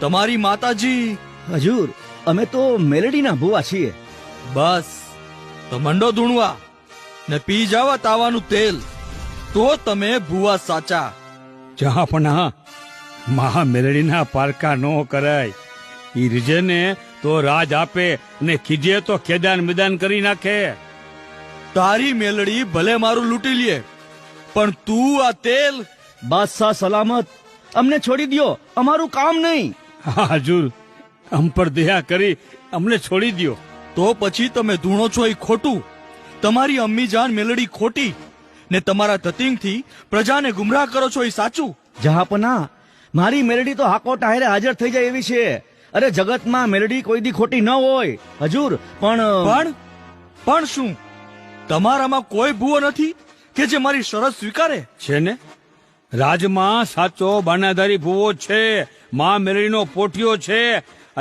તમારી માતાજી. હજુર, અમે તો મેલડીના ભુવા છીએ. બસ તો મંડો ધૂણવા ને પી જાવા તાવાનું તેલ, તો તમે ભુવા સાચા. જહાપના મહા મેલડીના પારકા નો કરાય. ઈ રીજે ને તો રાજ આપે ને ખીજે તો ખેદાન મેદાન કરી નાખે. તારી મેલડી ભલે મારું લૂંટી લે, પણ તું આ તેલ. બાદશાહ સલામત, અમને છોડી દ્યો, અમારું કામ નહીં. હા હજુર, અમ પર દયા કરી અમને છોડી દ્યો. તો પછી તમે ધૂણો છો એ ખોટું, તમારી અમ્મી જાન મેલડી ખોટી, ને તમારા ધતિંગથી પ્રજાને ગુમરાહ કરો છો એ સાચું. જહાપના, મારી મેલડી તો હાકો ટાયરે હાજર થઈ જાય એવી છે. અરે જગતમાં મેલડી કોઈ દી ખોટી ન હોય હજુર. પણ શું તમારામાં કોઈ ભૂવો નથી કે જે મારી શરત સ્વીકારે? છે ને, રાજમાં સાચો બાનાધારી ભૂવો છે, માં મેલડીનો પોઠિયો છે.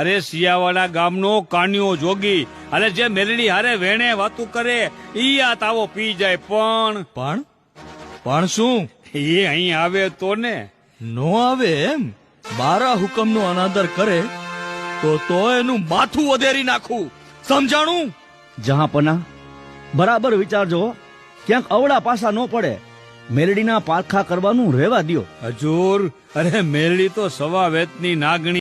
અરે સિયાવાડા ગામનો કાન્યો જોગી, અરે જે મેલડી હારે વેણે વાતું કરે ઈ આ તાવો પી જાય. પણ શું એ અહીં આવે તો ને? નો આવે એમ? બારા હુકમનો અનાદર કરે તો એનું માથું વધેરી નાખું, સમજાણું? જહાપના, બરાબર વિચારજો, ક્યાંક અવળા પાસા ન પડે. મેલડીના પારખા કરવાનું રહેવા દ્યો. હજુર, અરે મેલડી તો સવા વેતની નાગણી